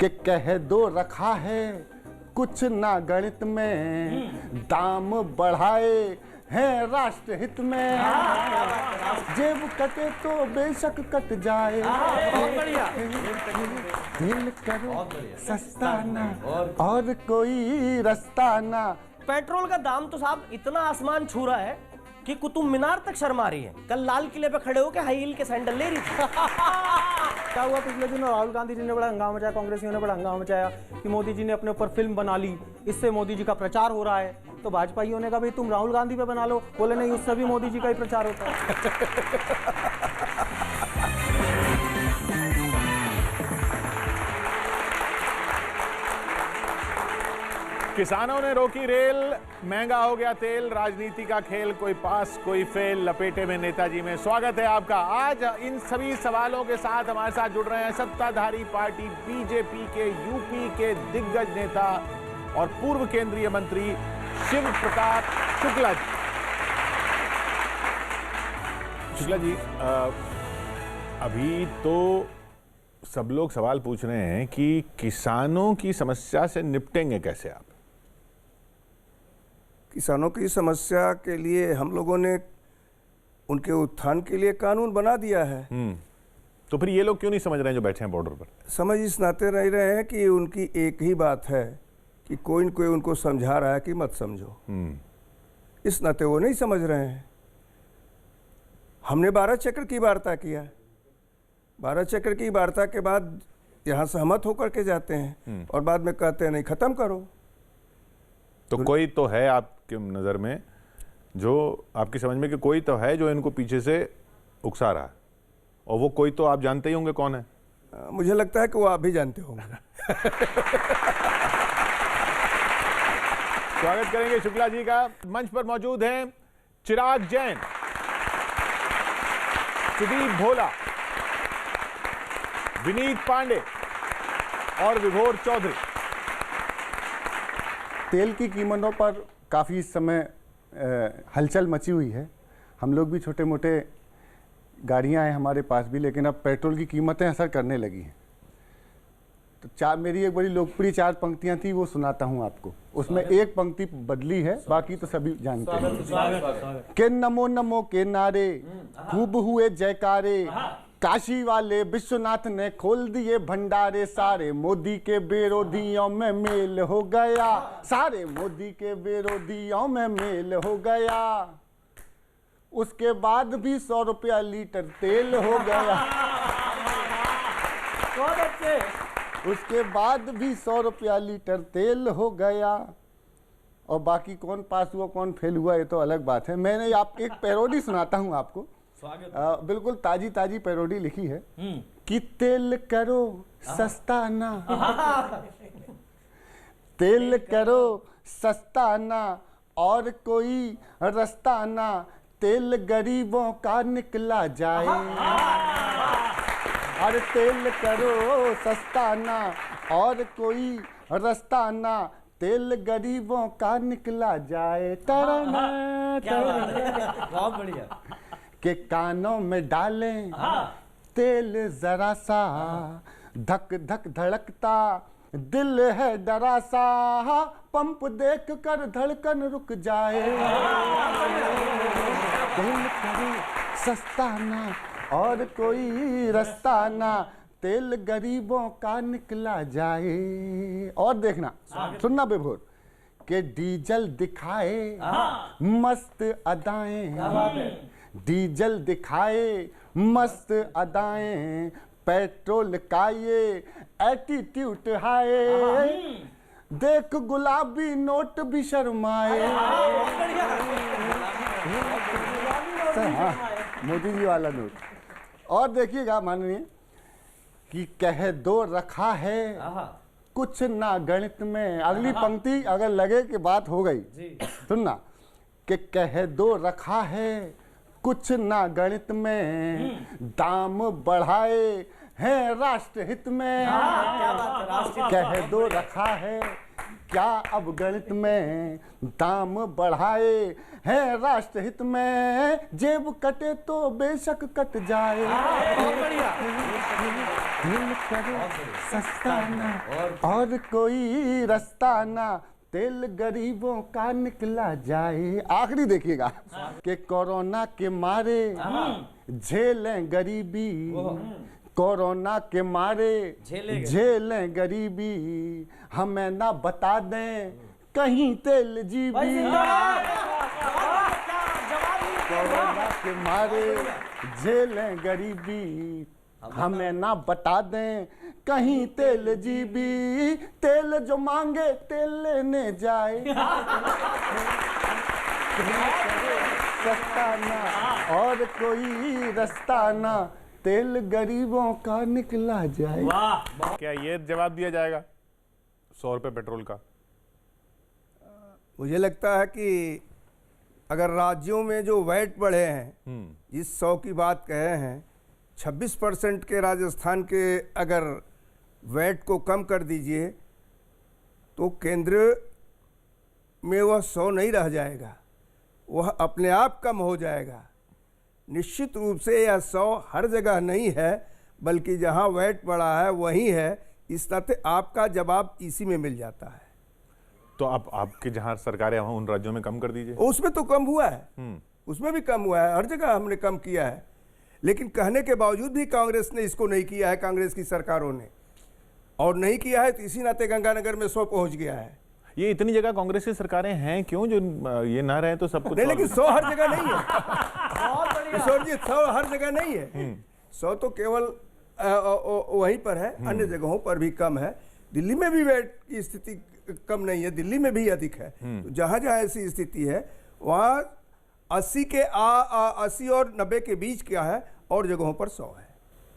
कि कह दो रखा है कुछ ना गणित में, दाम बढ़ाए हैं राष्ट्र हित में, जेब कटे तो बेशक कट जाए, दिल करो सस्ता ना और कोई रास्ता ना। पेट्रोल का दाम तो साहब इतना आसमान छू रहा है कि कुतुब मीनार तक शर्मा रही है। कल लाल किले पे खड़े होकर हाई हील के सैंडल ले रही थी। क्या हुआ पिछले दिनों, राहुल गांधी जी ने बड़ा हंगामा मचाया, कांग्रेसियों ने बड़ा हंगामा मचाया कि मोदी जी ने अपने ऊपर फिल्म बना ली, इससे मोदी जी का प्रचार हो रहा है। तो भाजपाइयों ने कहा भाई तुम राहुल गांधी पे बना लो, बोले नहीं उससे भी मोदी जी का ही प्रचार होता है। किसानों ने रोकी रेल, महंगा हो गया तेल, राजनीति का खेल, कोई पास कोई फेल, लपेटे में नेताजी में। स्वागत है आपका। आज इन सभी सवालों के साथ हमारे साथ जुड़ रहे हैं सत्ताधारी पार्टी बीजेपी के यूपी के दिग्गज नेता और पूर्व केंद्रीय मंत्री शिव प्रताप शुक्ला जी। शुक्ला जी, अभी तो सब लोग सवाल पूछ रहे हैं कि किसानों की समस्या से निपटेंगे कैसे आप? किसानों की समस्या के लिए हम लोगों ने उनके उत्थान के लिए कानून बना दिया है। तो फिर ये लोग क्यों नहीं समझ रहे हैं जो बैठे हैं बॉर्डर पर? समझ इस नाते रह रहे हैं कि उनकी एक ही बात है कि कोई न कोई उनको समझा रहा है कि मत समझो। इस नाते वो नहीं समझ रहे हैं। हमने 12 चक्र की वार्ता किया, 12 चक्र की वार्ता के बाद यहाँ सहमत होकर के जाते हैं और बाद में कहते हैं नहीं खत्म करो। तो कोई तो है आपके नज़र में, जो आपकी समझ में कि कोई तो है जो इनको पीछे से उकसा रहा है, और वो कोई तो आप जानते ही होंगे कौन है। मुझे लगता है कि वो आप भी जानते होंगे। स्वागत करेंगे शुक्ला जी का। मंच पर मौजूद हैं चिराग जैन, सुदीप भोला, विनीत पांडे और विभोर चौधरी। तेल की कीमतों पर काफ़ी इस समय हलचल मची हुई है। हम लोग भी छोटे मोटे गाड़ियां हैं हमारे पास भी, लेकिन अब पेट्रोल की कीमतें असर करने लगी हैं। तो मेरी एक बड़ी लोकप्रिय 4 पंक्तियां थी, वो सुनाता हूं आपको। उसमें एक पंक्ति बदली है, बाकी तो सभी जानते हैं। के नमो नमो के नारे खूब हुए जयकारे, काशी वाले विश्वनाथ ने खोल दिए भंडारे, सारे मोदी के विरोधियों में मेल हो गया, सारे मोदी के विरोधियों में मेल हो गया। उसके बाद भी 100 रुपया लीटर तेल हो गया, उसके बाद भी 100 रुपया लीटर तेल हो गया। और बाकी कौन पास हुआ कौन फेल हुआ ये तो अलग बात है। मैंने आप एक पैरोडी सुनाता हूं आपको, बिल्कुल ताजी ताजी पैरोडी लिखी है कि तेल करो सस्ता ना, तेल करो सस्ता ना और कोई रास्ता ना, तेल गरीबों का निकला जाए। अरे तेल करो सस्ता ना और कोई रास्ता ना, तेल गरीबों का निकला जाए। बहुत बढ़िया। के कानों में डालें तेल जरा सा, धक धक धड़कता दिल है डरा सा, पंप देख कर धड़कन रुक जाए। तेल करो सस्ता ना और कोई रास्ता ना, तेल गरीबों का निकला जाए। और देखना, सुनना विभोर, के डीजल दिखाए मस्त अदाएं, डीजल दिखाए मस्त अदाएं, पेट्रोल का ये एटीट्यूड हाय, देख गुलाबी नोट भी शर्माए। मोदी जी वाला नोट। और देखिएगा माननीय कि कह दो रखा है कुछ ना गणित में। अगली पंक्ति अगर लगे कि बात हो गई, सुनना, कि कह दो रखा है कुछ ना गणित में, दाम बढ़ाए हैं राष्ट्र हित में। कह दो रखा है क्या अब गणित में, दाम बढ़ाए हैं राष्ट्र हित में, जेब कटे तो बेशक कट जाए, तेल करे सस्ता ना और कोई रास्ता ना, तेल गरीबों का निकला जाए। आखिरी देखिएगा कि कोरोना के मारे झेलें गरीबी, कोरोना के मारे झेलें गरीबी, हमें ना बता दें कहीं तेल जीबी। कोरोना के मारे झेलें गरीबी, हमें ना बता दें कहीं तेल जीबी, तेल जो मांगे तेल लेने जाए। सस्ता ना और कोई रास्ता ना, तेल गरीबों का निकला जाए। वाह, क्या ये जवाब दिया जाएगा 100 रुपये पेट्रोल का? मुझे लगता है कि अगर राज्यों में जो वैट बढ़े हैं, जिस 100 की बात कहे हैं, 26% के राजस्थान के अगर वैट को कम कर दीजिए तो केंद्र में वह 100 नहीं रह जाएगा, वह अपने आप कम हो जाएगा। निश्चित रूप से यह 100 हर जगह नहीं है, बल्कि जहां वैट बढ़ा है वहीं है। इस नाते आपका जवाब इसी में मिल जाता है। तो आप आपके जहां सरकारें वहां उन राज्यों में कम कर दीजिए। उसमें तो कम हुआ है, उसमें भी कम हुआ है, हर जगह हमने कम किया है। लेकिन कहने के बावजूद भी कांग्रेस ने इसको नहीं किया है, कांग्रेस की सरकारों ने, और नहीं किया है तो इसी नाते गंगानगर में 100 पहुंच गया है। ये इतनी जगह कांग्रेस की सरकारें हैं क्यों जो ये ना रहे तो सब कुछ नहीं, लेकिन 100 हर जगह नहीं है किशोर जी, 100 हर जगह नहीं है। 100 तो केवल वहीं पर है, अन्य जगहों पर भी कम है। दिल्ली में भी वैट की स्थिति कम नहीं है, दिल्ली में भी अधिक है। तो जहां जहां ऐसी स्थिति है वहां 80 और 90 के बीच क्या है, और जगहों पर 100 है।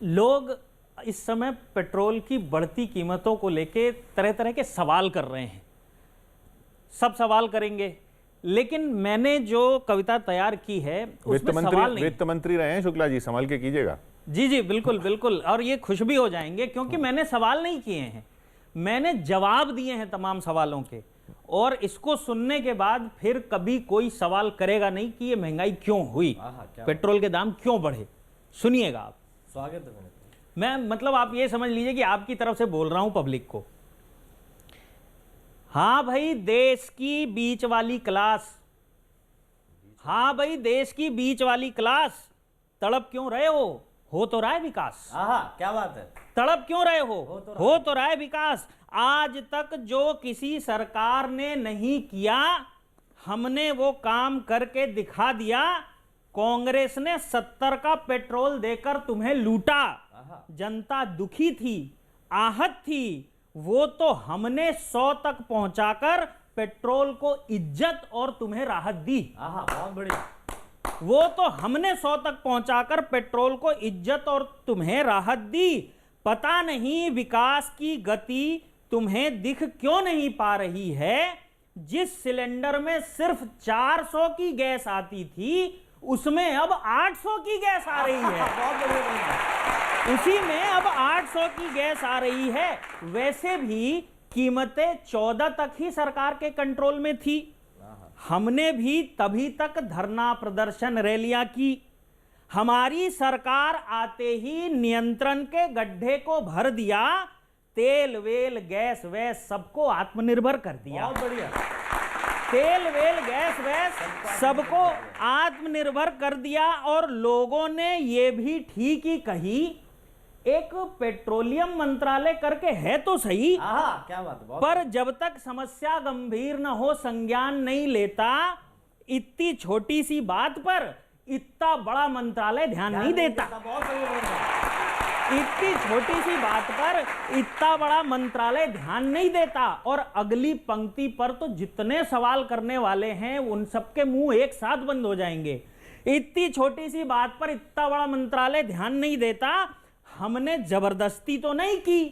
लोग इस समय पेट्रोल की बढ़ती कीमतों को लेके तरह तरह के सवाल कर रहे हैं, सब सवाल करेंगे, लेकिन मैंने जो कविता तैयार की है उसमें सवाल नहीं। वित्त मंत्री रहे हैं शुक्ला जी, संभाल के कीजिएगा। जी जी बिल्कुल बिल्कुल, और ये खुश भी हो जाएंगे क्योंकि मैंने सवाल नहीं किए हैं, मैंने जवाब दिए हैं तमाम सवालों के। और इसको सुनने के बाद फिर कभी कोई सवाल करेगा नहीं कि ये महंगाई क्यों हुई, पेट्रोल के दाम क्यों बढ़े। सुनिएगा आप, स्वागत है। मैं मतलब आप ये समझ लीजिए कि आपकी तरफ से बोल रहा हूं पब्लिक को। हाँ भाई, देश की बीच वाली क्लास, हाँ भाई देश की बीच वाली क्लास, तड़प क्यों रहे हो तो रहा है विकास। क्या बात है, तड़प क्यों रहे हो तो रहा है विकास। आज तक जो किसी सरकार ने नहीं किया, हमने वो काम करके दिखा दिया। कांग्रेस ने 70 का पेट्रोल देकर तुम्हें लूटा, जनता दुखी थी, आहत थी, वो तो हमने 100 तक पहुंचाकर पेट्रोल को इज्जत और तुम्हें राहत दी। बहुत बढ़िया। वो तो हमने 100 तक पहुंचाकर पेट्रोल को इज्जत और तुम्हें राहत दी। पता नहीं विकास की गति तुम्हें दिख क्यों नहीं पा रही है। जिस सिलेंडर में सिर्फ 400 की गैस आती थी, उसमें अब 800 की गैस आ रही है। उसी में अब 800 की गैस आ रही है। वैसे भी कीमतें 14 तक ही सरकार के कंट्रोल में थी। हमने भी तभी तक धरना प्रदर्शन रैलियां की। हमारी सरकार आते ही नियंत्रण के गड्ढे को भर दिया, तेल वेल गैस वैस सबको आत्मनिर्भर कर दिया। बहुत बढ़िया। तेल वेल गैस वैस सबको आत्मनिर्भर कर दिया। और लोगों ने ये भी ठीक ही कही, एक पेट्रोलियम मंत्रालय करके है तो सही, क्या बात है, पर जब तक समस्या गंभीर न हो संज्ञान नहीं लेता। इतनी छोटी सी बात पर इतना बड़ा मंत्रालय ध्यान नहीं देता। इतनी छोटी सी बात पर इतना बड़ा मंत्रालय ध्यान नहीं देता। और अगली पंक्ति पर तो जितने सवाल करने वाले हैं उन सबके मुंह एक साथ बंद हो जाएंगे। इतनी छोटी सी बात पर इतना बड़ा मंत्रालय ध्यान नहीं देता। हमने जबरदस्ती तो नहीं की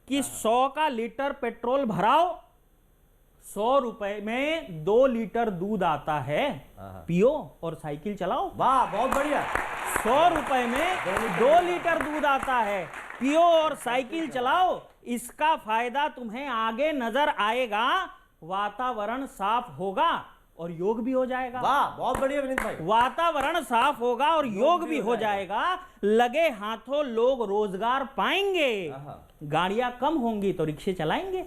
कि 100 का लीटर पेट्रोल भराओ, 100 रुपए में 2 लीटर दूध आता है, पियो और साइकिल चलाओ। वाह, बहुत बढ़िया। 100 रुपए में 2 लीटर दूध आता है, पियो और साइकिल चलाओ। इसका फायदा तुम्हें आगे नजर आएगा, वातावरण साफ होगा और योग भी हो जाएगा। वाह, बहुत बढ़िया विनीत भाई। वातावरण साफ होगा और योग भी हो जाएगा। लगे हाथों लोग रोजगार पाएंगे। गाड़ियां कम होंगी तो रिक्शे चलाएंगे,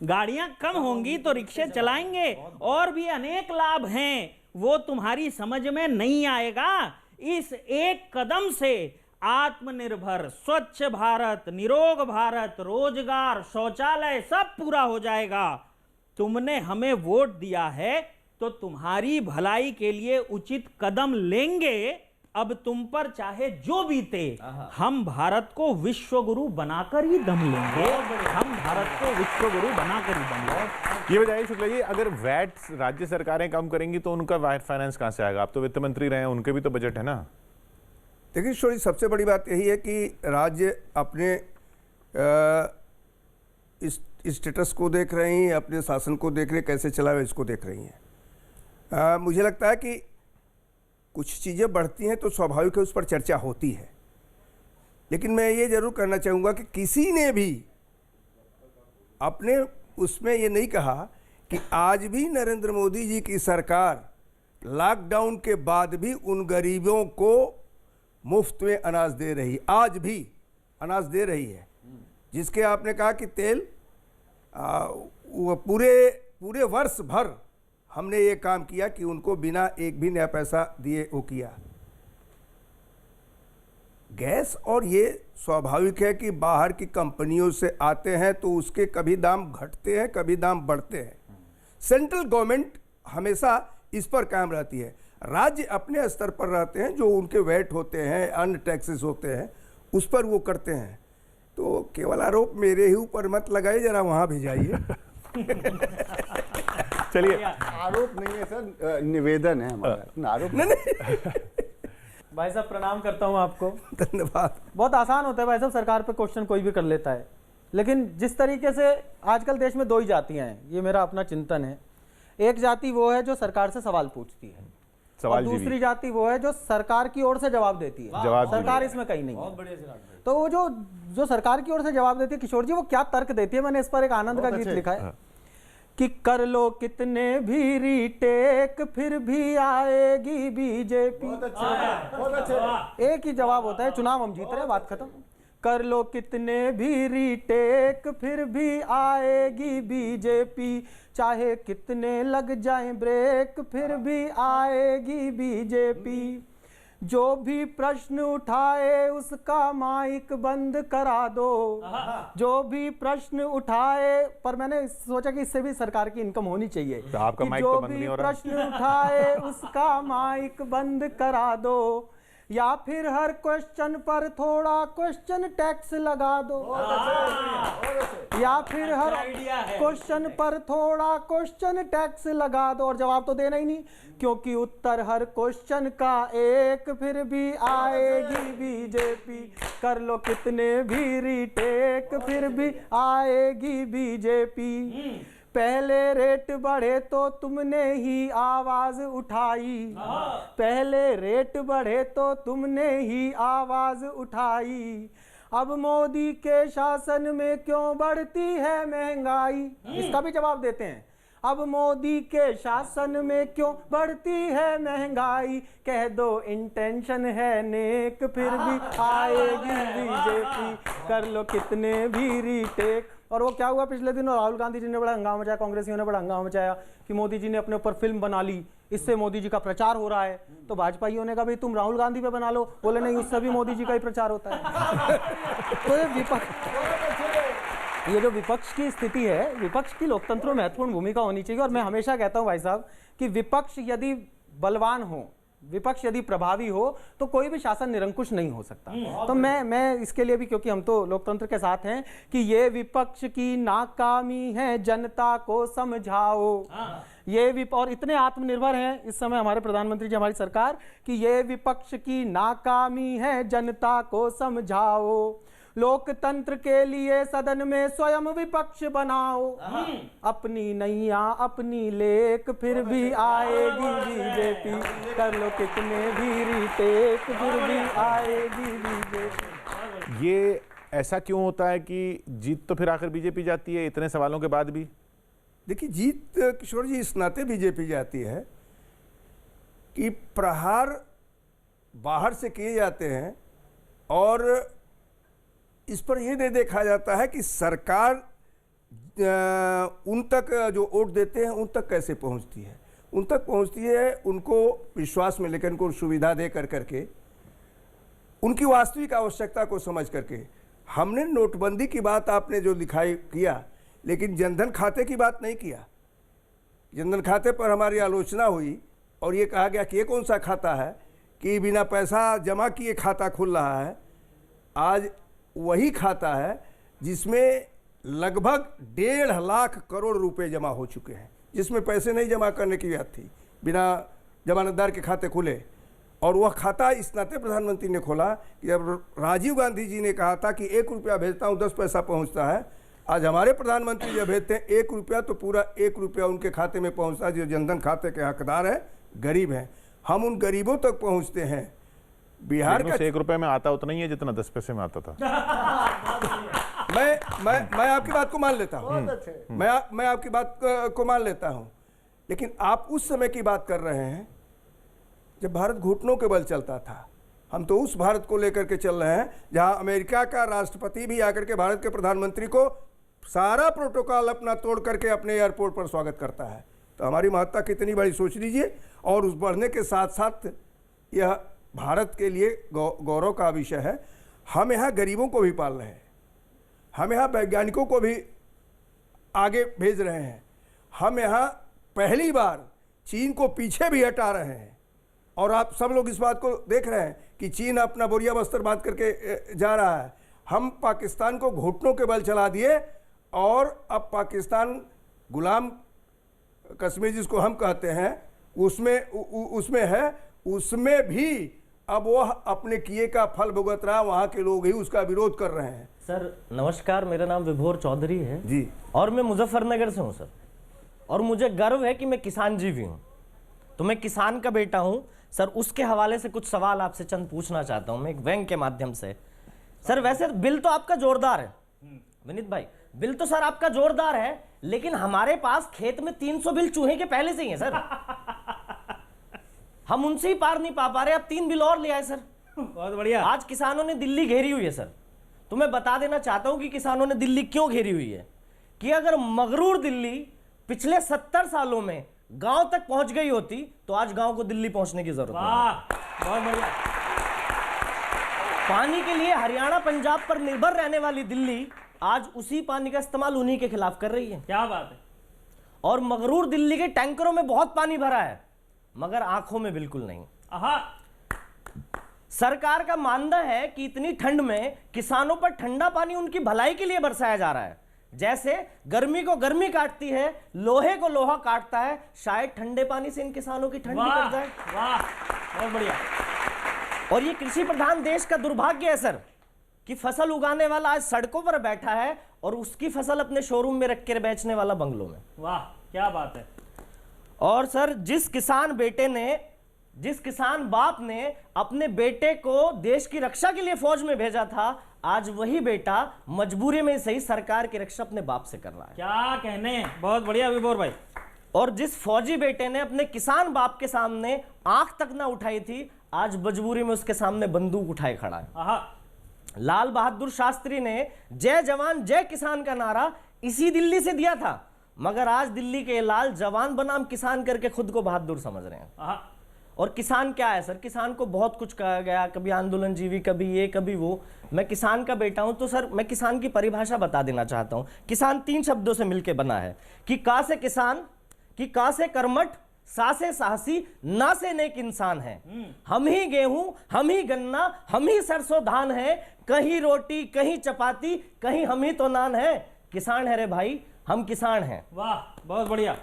गाड़ियां कम होंगी तो रिक्शे चलाएंगे, और भी अनेक लाभ हैं, वो तुम्हारी समझ में नहीं आएगा। इस एक कदम से आत्मनिर्भर, स्वच्छ भारत, निरोग भारत, रोजगार, शौचालय सब पूरा हो जाएगा। तुमने हमें वोट दिया है तो तुम्हारी भलाई के लिए उचित कदम लेंगे। अब तुम पर चाहे जो बीते, हम भारत को विश्व गुरु बनाकर ही दम लेंगे। हम भारत को विश्व गुरु बनाकर ही दम लेंगे। ये बताइए शुक्ला जी, अगर वैट राज्य सरकारें कम करेंगी तो उनका फाइनेंस कहां से आएगा? आप तो वित्त मंत्री रहे हैं, उनके भी तो बजट है ना। देखिए किशोर, सबसे बड़ी बात यही है कि राज्य अपने इस स्टेटस को देख रही हैं, अपने शासन को देख रहे हैं, कैसे चलावे इसको देख रही हैं। मुझे लगता है कि कुछ चीज़ें बढ़ती हैं तो स्वाभाविक है उस पर चर्चा होती है, लेकिन मैं ये जरूर करना चाहूँगा कि किसी ने भी अपने उसमें ये नहीं कहा कि आज भी नरेंद्र मोदी जी की सरकार लॉकडाउन के बाद भी उन गरीबों को मुफ्त में अनाज दे रही, आज भी अनाज दे रही है। जिसके आपने कहा कि तेल वो पूरे वर्ष भर हमने ये काम किया कि उनको बिना एक भी नया पैसा दिए वो किया। गैस और ये स्वाभाविक है कि बाहर की कंपनियों से आते हैं तो उसके कभी दाम घटते हैं, कभी दाम बढ़ते हैं। सेंट्रल गवर्नमेंट हमेशा इस पर कायम रहती है, राज्य अपने स्तर पर रहते हैं, जो उनके वैट होते हैं, अन्य टैक्सेस होते हैं, उस पर वो करते हैं। तो केवल आरोप मेरे ही ऊपर मत लगाइए, जरा वहाँ भी जाइए। चलिए, आरोप नहीं है सर, निवेदन है हमारा, आरोप नहीं। भाई साहब प्रणाम करता हूँ आपको। धन्यवाद। बहुत आसान होता है भाई साहब, सरकार पे क्वेश्चन कोई भी कर लेता है, लेकिन जिस तरीके से आजकल देश में दो ही जातियां हैं, ये मेरा अपना चिंतन है। एक जाति वो है जो सरकार से सवाल पूछती है, और दूसरी जाति वो है जो सरकार की ओर से जवाब देती है। सरकार इसमें कहीं नहीं है। तो वो जो सरकार की ओर से जवाब देती है, किशोर जी वो क्या तर्क देती है, मैंने इस पर एक आनंद का गीत लिखा है कि कर लो कितने भी रीटेक फिर भी आएगी बीजेपी। एक ही जवाब होता है, चुनाव हम जीत रहे हैं, बात खत्म। कर लो कितने भी रीटेक फिर भी आएगी बीजेपी, चाहे कितने लग जाएं ब्रेक फिर भी आएगी बीजेपी। जो भी प्रश्न उठाए उसका माइक बंद करा दो, जो भी प्रश्न उठाए, पर मैंने सोचा कि इससे भी सरकार की इनकम होनी चाहिए। तो आपका माइक जो तो बंद नहीं हो रहा। प्रश्न उठाए उसका माइक बंद करा दो, या फिर हर क्वेश्चन पर थोड़ा क्वेश्चन टैक्स लगा दो, या फिर हर क्वेश्चन पर थोड़ा क्वेश्चन टैक्स लगा दो। और जवाब तो देना ही नहीं, क्योंकि उत्तर हर क्वेश्चन का एक फिर भी आएगी बीजेपी। कर लो कितने भी रीटेक फिर भी आएगी बीजेपी। पहले रेट बढ़े तो तुमने ही आवाज उठाई, पहले रेट बढ़े तो तुमने ही आवाज उठाई। अब मोदी के शासन में क्यों बढ़ती है महंगाई, इसका भी जवाब देते हैं। अब मोदी के शासन में क्यों बढ़ती है महंगाई, कह दो इंटेंशन है नेक फिर भी आएगी बीजेपी। कर लो कितने भी रीटेक। और वो क्या हुआ पिछले दिनों, राहुल गांधी जी ने बड़ा हंगामा मचाया, कांग्रेसियों ने बड़ा हंगामा मचाया कि मोदी जी ने अपने ऊपर फिल्म बना ली, इससे मोदी जी का प्रचार हो रहा है। तो भाजपाइयों ने कहा भाई तुम राहुल गांधी पे बना लो, बोले नहीं उससे भी मोदी जी का ही प्रचार होता है। तो ये जो विपक्ष की स्थिति है, विपक्ष की लोकतंत्र में महत्वपूर्ण भूमिका होनी चाहिए। और मैं हमेशा कहता हूं भाई साहब कि विपक्ष यदि बलवान हो, विपक्ष यदि प्रभावी हो, तो कोई भी शासन निरंकुश नहीं हो सकता। तो मैं इसके लिए भी, क्योंकि हम तो लोकतंत्र के साथ हैं, कि ये विपक्ष की नाकामी है जनता को समझाओ। ये और इतने आत्मनिर्भर हैं इस समय हमारे प्रधानमंत्री जी, हमारी सरकार, कि ये विपक्ष की नाकामी है जनता को समझाओ। लोकतंत्र के लिए सदन में स्वयं विपक्ष बनाओ, अपनी नैया अपनी लेक फिर भी आएगी बीजेपी। कर लो कितने भी रीटेक फिर भी आएगी बीजेपी। ये ऐसा क्यों होता है कि जीत तो फिर आखिर बीजेपी जाती है इतने सवालों के बाद भी? देखिए, जीत किशोर जी इस नाते बीजेपी जाती है कि प्रहार बाहर से किए जाते हैं और इस पर यह नहीं देखा जाता है कि सरकार उन तक जो वोट देते हैं उन तक कैसे पहुंचती है। उन तक पहुंचती है उनको विश्वास में लेकर, उनको सुविधा दे करके, उनकी वास्तविक आवश्यकता को समझ करके। हमने नोटबंदी की बात आपने जो दिखाई किया, लेकिन जनधन खाते की बात नहीं किया। जनधन खाते पर हमारी आलोचना हुई और ये कहा गया कि ये कौन सा खाता है कि बिना पैसा जमा किए खाता खुल रहा है। आज वही खाता है जिसमें लगभग 1.5 लाख करोड़ रुपए जमा हो चुके हैं, जिसमें पैसे नहीं जमा करने की बात थी, बिना जमानतदार के खाते खुले। और वह खाता इस नाते प्रधानमंत्री ने खोला कि जब राजीव गांधी जी ने कहा था कि 1 रुपया भेजता हूँ 10 पैसा पहुँचता है, आज हमारे प्रधानमंत्री जब भेजते हैं 1 रुपया तो पूरा 1 रुपया उनके खाते में पहुँचता है। जो जनधन खाते के हकदार हैं, गरीब हैं, हम उन गरीबों तक पहुँचते हैं। बिहार का 1 रुपये में आता उतना ही है जितना 10 पैसे में आता था। मैं आपकी बात को मान लेता हूँ, मैं आपकी बात को मान लेता हूँ, लेकिन आप उस समय की बात कर रहे हैं जब भारत घुटनों के बल चलता था। हम तो उस भारत को लेकर के चल रहे हैं जहां अमेरिका का राष्ट्रपति भी आकर के भारत के प्रधानमंत्री को सारा प्रोटोकॉल अपना तोड़ करके अपने एयरपोर्ट पर स्वागत करता है। तो हमारी महत्ता कितनी बड़ी सोच लीजिए। और उस बढ़ने के साथ साथ यह भारत के लिए गौरव का विषय है। हम यहाँ गरीबों को भी पाल रहे हैं, हम यहाँ वैज्ञानिकों को भी आगे भेज रहे हैं, हम यहाँ पहली बार चीन को पीछे भी हटा रहे हैं। और आप सब लोग इस बात को देख रहे हैं कि चीन अपना बोरिया बस्तर बांध करके जा रहा है। हम पाकिस्तान को घुटनों के बल चला दिए और अब पाकिस्तान गुलाम कश्मीर जिसको हम कहते हैं उसमें है, उसमें भी अब वह अपने किए का फल भुगत रहा। वहाँ के लोग ही उसका विरोध कर रहे हैं। सर नमस्कार, मेरा नाम विभोर चौधरी है जी, और मैं मुजफ्फरनगर से हूँ सर। और मुझे गर्व है कि मैं किसान जीवी हूँ, तो मैं किसान का बेटा हूँ सर। उसके हवाले से कुछ सवाल आपसे चंद पूछना चाहता हूँ मैं एक व्यंग के माध्यम से। सर वैसे बिल तो आपका जोरदार है विनीत भाई, बिल तो सर आपका जोरदार है, लेकिन हमारे पास खेत में 300 बिल चूहे के पहले से ही है सर। हम उनसे ही पार नहीं पा रहे, अब 3 बिल और ले आए सर। बहुत बढ़िया। आज किसानों ने दिल्ली घेरी हुई है सर। तो मैं बता देना चाहता हूं कि किसानों ने दिल्ली क्यों घेरी हुई है। कि अगर मगरूर दिल्ली पिछले 70 सालों में गांव तक पहुंच गई होती तो आज गांव को दिल्ली पहुंचने की जरूरत नहीं। बहुत बढ़िया। पानी के लिए हरियाणा पंजाब पर निर्भर रहने वाली दिल्ली आज उसी पानी का इस्तेमाल उन्हीं के खिलाफ कर रही है। क्या बात है। और मगरूर दिल्ली के टैंकरों में बहुत पानी भरा है, मगर आंखों में बिल्कुल नहीं। सरकार का मानना है कि इतनी ठंड में किसानों पर ठंडा पानी उनकी भलाई के लिए बरसाया जा रहा है। जैसे गर्मी को गर्मी काटती है, लोहे को लोहा काटता है, शायद ठंडे पानी से इन किसानों की ठंड निकल जाए। वाह, बहुत बढ़िया। और ये कृषि प्रधान देश का दुर्भाग्य है सर कि फसल उगाने वाला आज सड़कों पर बैठा है और उसकी फसल अपने शोरूम में रख कर बेचने वाला बंगलों में। वाह, क्या बात है। और सर जिस किसान बाप ने अपने बेटे को देश की रक्षा के लिए फौज में भेजा था, आज वही बेटा मजबूरी में सही सरकार की रक्षा अपने बाप से कर रहा है। क्या कहने, बहुत बढ़िया विभोर भाई। और जिस फौजी बेटे ने अपने किसान बाप के सामने आंख तक ना उठाई थी, आज मजबूरी में उसके सामने बंदूक उठाए खड़ा है। लाल बहादुर शास्त्री ने जय जवान जय किसान का नारा इसी दिल्ली से दिया था, मगर आज दिल्ली के लाल जवान बनाम किसान करके खुद को बहादुर समझ रहे हैं। और किसान क्या है सर, किसान को बहुत कुछ कहा गया, कभी आंदोलन जीवी, कभी ये कभी वो। मैं किसान का बेटा हूं, तो सर मैं किसान की परिभाषा बता देना चाहता हूं। किसान 3 शब्दों से मिलकर बना है कि का से किसान, कि का से कर्मठ, सा से साहसी, ना से नेक इंसान है। हम ही गेहूं, हम ही गन्ना, हम ही सरसों धान है, कहीं रोटी कहीं चपाती, कहीं हम ही तो नान है। किसान है रे भाई, हम किसान हैं। वाह, बहुत बढ़िया।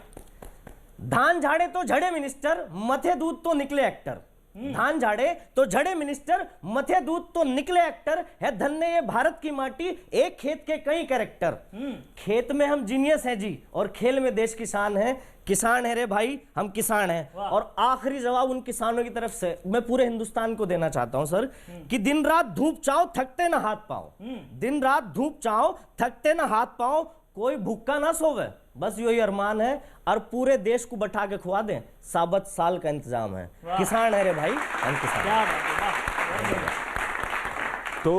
धान झाड़े तो झड़े मिनिस्टर, मथे दूध तो निकले एक्टर। धान झाड़े तो झड़े मिनिस्टर, मथे दूध तो निकले एक्टर। है धन्य ये भारत की माटी, एक खेत के कई कैरेक्टर। खेत में हम जीनियस हैं जी, और खेल में देश की शान है। किसान है रे भाई, हम किसान हैं। और आखिरी जवाब उन किसानों की तरफ से मैं पूरे हिंदुस्तान को देना चाहता हूं सर, कि दिन रात धूप चाओ थकते ना हाथ पाओ। दिन रात धूप चाओ थकते ना हाथ पाओ, कोई भूखा ना सोवे, बस यही अरमान है, और पूरे देश को बैठा के खुआ दें, साबत साल का इंतजाम है। किसान है रे भाई, हम किसान। तो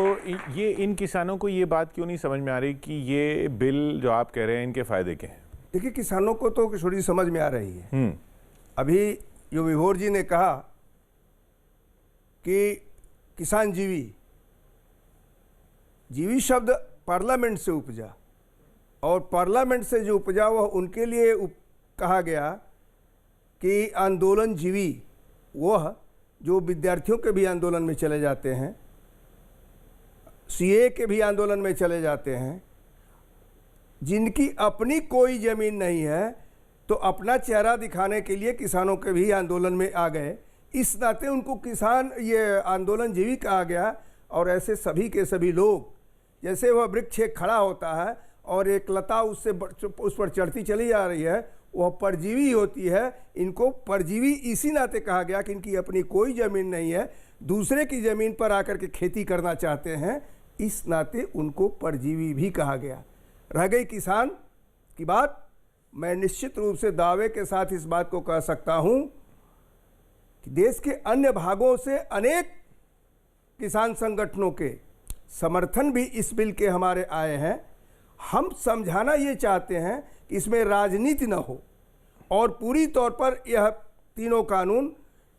ये इन किसानों को ये बात क्यों नहीं समझ में आ रही कि ये बिल जो आप कह रहे हैं इनके फायदे क्या हैं? देखिए, किसानों को तो किशोर जी समझ में आ रही है। अभी जो विभोर जी ने कहा कि किसान जीवी शब्द पार्लियामेंट से उपजा, और पार्लियामेंट से जो उपजा वह उनके लिए कहा गया कि आंदोलन जीवी वह जो विद्यार्थियों के भी आंदोलन में चले जाते हैं, सीए के भी आंदोलन में चले जाते हैं, जिनकी अपनी कोई ज़मीन नहीं है, तो अपना चेहरा दिखाने के लिए किसानों के भी आंदोलन में आ गए। इस नाते उनको किसान ये आंदोलन जीवी कहा गया। और ऐसे सभी के सभी लोग, जैसे वह वृक्ष एक खड़ा होता है और एक लता उससे उस पर चढ़ती चली जा रही है, वह परजीवी होती है। इनको परजीवी इसी नाते कहा गया कि इनकी अपनी कोई ज़मीन नहीं है, दूसरे की ज़मीन पर आकर के खेती करना चाहते हैं, इस नाते उनको परजीवी भी कहा गया। रह गई किसान की बात, मैं निश्चित रूप से दावे के साथ इस बात को कह सकता हूं कि देश के अन्य भागों से अनेक किसान संगठनों के समर्थन भी इस बिल के हमारे आए हैं। हम समझाना ये चाहते हैं कि इसमें राजनीति न हो, और पूरी तौर पर यह तीनों कानून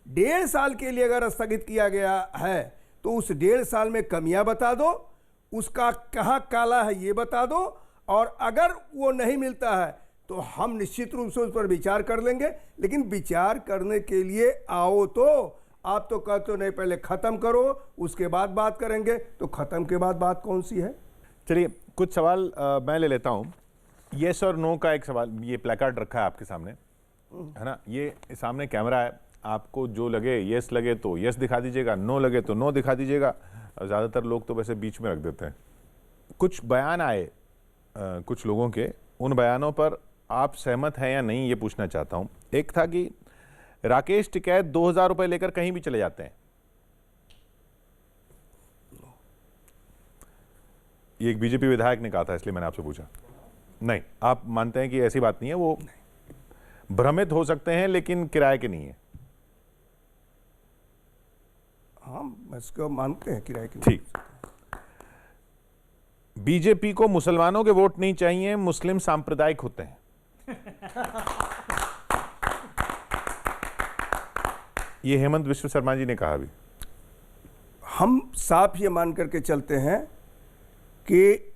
1.5 साल के लिए अगर स्थगित किया गया है, तो उस 1.5 साल में कमियां बता दो, उसका कहाँ काला है ये बता दो, और अगर वो नहीं मिलता है तो हम निश्चित रूप से उस पर विचार कर लेंगे। लेकिन विचार करने के लिए आओ तो आप तो कहते हो नहीं, पहले ख़त्म करो उसके बाद बात करेंगे, तो ख़त्म के बाद बात कौन सी है? चलिए कुछ सवाल मैं ले लेता हूँ। येस और नो का एक सवाल, ये प्लेकार्ड रखा है आपके सामने, है ना, ये सामने कैमरा है, आपको जो लगे येस लगे तो येस दिखा दीजिएगा, नो लगे तो नो दिखा दीजिएगा। ज़्यादातर लोग तो वैसे बीच में रख देते हैं। कुछ बयान आए कुछ लोगों के, उन बयानों पर आप सहमत हैं या नहीं ये पूछना चाहता हूँ। एक था कि राकेश टिकैत 2000 रुपए लेकर कहीं भी चले जाते हैं, ये एक बीजेपी विधायक ने कहा था, इसलिए मैंने आपसे पूछा। नहीं, आप मानते हैं कि ऐसी बात नहीं है, वो भ्रमित हो सकते हैं लेकिन किराए के नहीं है? हाँ, इसको मानते हैं किराए की। ठीक। बीजेपी को मुसलमानों के वोट नहीं चाहिए, मुस्लिम सांप्रदायिक होते हैं। ये हेमंत विश्व शर्मा जी ने कहा। अभी हम साफ ये मान करके चलते हैं कि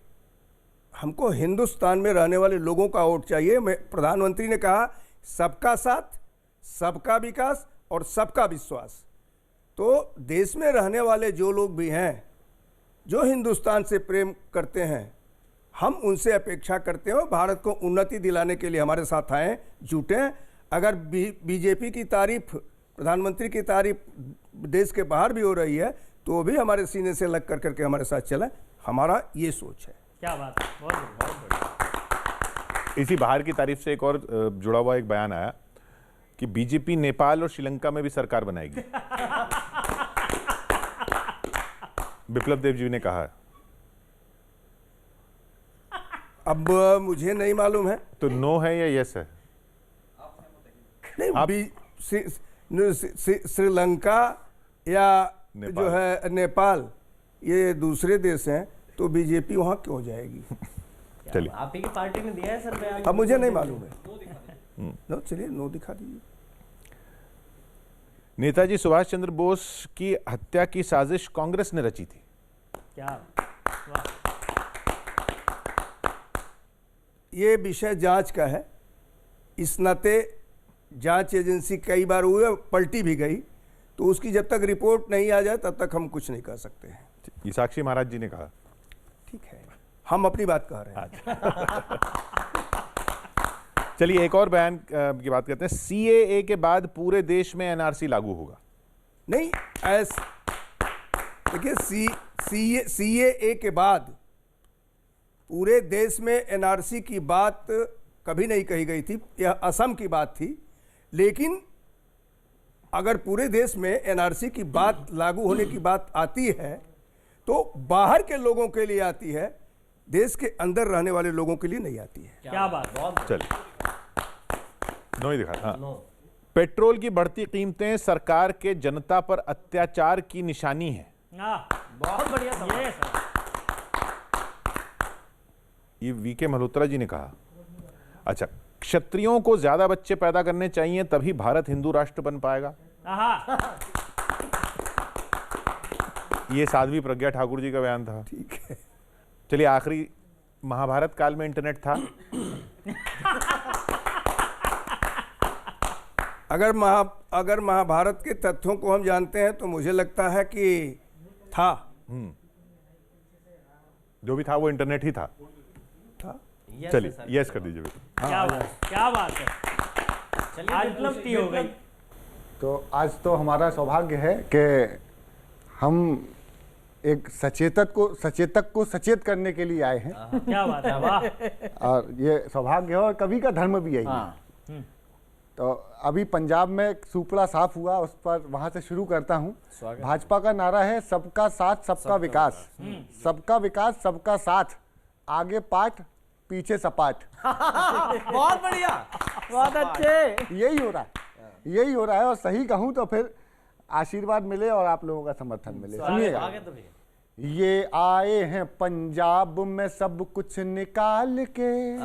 हमको हिंदुस्तान में रहने वाले लोगों का वोट चाहिए। प्रधानमंत्री ने कहा सबका साथ, सबका विकास और सबका विश्वास। तो देश में रहने वाले जो लोग भी हैं, जो हिंदुस्तान से प्रेम करते हैं, हम उनसे अपेक्षा करते हैं भारत को उन्नति दिलाने के लिए हमारे साथ आएँ, जुटें। अगर बीजेपी की तारीफ, प्रधानमंत्री की तारीफ देश के बाहर भी हो रही है, तो वो भी हमारे सीने से लग कर करके हमारे साथ चलें। हमारा ये सोच है। क्या बात है, बहुत बढ़िया। इसी बाहर की तारीफ से एक और जुड़ा हुआ एक बयान आया कि बीजेपी नेपाल और श्रीलंका में भी सरकार बनाएगी। बिप्लब देव जी ने कहा है। अब मुझे नहीं मालूम है, तो नो है या यस है? नहीं, श्रीलंका या नेपाल। जो है नेपाल, ये दूसरे देश हैं, तो बीजेपी वहाँ क्यों जाएगी? चलिए, आप ही की पार्टी ने दिया है सर बयान। अब मुझे नहीं मालूम है। नो, चलिए नो दिखा दीजिए। नेताजी सुभाष चंद्र बोस की हत्या की साजिश कांग्रेस ने रची थी। क्या ये विषय जांच का है। इस नाते जांच एजेंसी कई बार हुई, पलटी भी गई, तो उसकी जब तक रिपोर्ट नहीं आ जाए तब तक हम कुछ नहीं कर सकते हैं। ये साक्षी महाराज जी ने कहा। ठीक है, हम अपनी बात कह रहे हैं। चलिए एक और बयान की बात करते हैं। सीएए के बाद पूरे देश में एनआरसी लागू होगा। नहीं, देखिए, सीएए के बाद पूरे देश में एनआरसी की बात कभी नहीं कही गई थी, यह असम की बात थी। लेकिन अगर पूरे देश में एनआरसी की बात लागू होने की बात आती है, तो बाहर के लोगों के लिए आती है। देश के अंदर रहने वाले लोगों के लिए नहीं आती है। क्या बात है। चलिए नो ही दिखा। हाँ, पेट्रोल की बढ़ती कीमतें सरकार के जनता पर अत्याचार की निशानी है। बहुत बढ़िया सवाल। ये सर ये वीके मल्होत्रा जी ने कहा। अच्छा, क्षत्रियों को ज्यादा बच्चे पैदा करने चाहिए तभी भारत हिंदू राष्ट्र बन पाएगा। ये साध्वी प्रज्ञा ठाकुर जी का बयान था। ठीक है, चलिए आखिरी, महाभारत काल में इंटरनेट था? अगर महाभारत के तथ्यों को हम जानते हैं तो मुझे लगता है कि था। जो भी था वो इंटरनेट ही था। चलिए यस कर दीजिए। क्या बात है। चलिए आज उपलब्धि हो गई। तो आज तो हमारा सौभाग्य है कि हम एक सचेतक को सचेत करने के लिए आए हैं। क्या बात है। वाह। और ये सौभाग्य है और कवि का धर्म भी यही है। तो अभी पंजाब में एक सुपड़ा साफ हुआ, उस पर वहां से शुरू करता हूं। भाजपा का नारा है सबका साथ सबका विकास, सबका विकास सबका साथ, आगे पाठ पीछे सपाट। बहुत बढ़िया, बहुत अच्छे। यही हो रहा है और सही कहूं तो फिर आशीर्वाद मिले और आप लोगों का समर्थन मिले। सुनिएगा, आगे तो भैया। ये आए हैं पंजाब में सब कुछ निकाल के,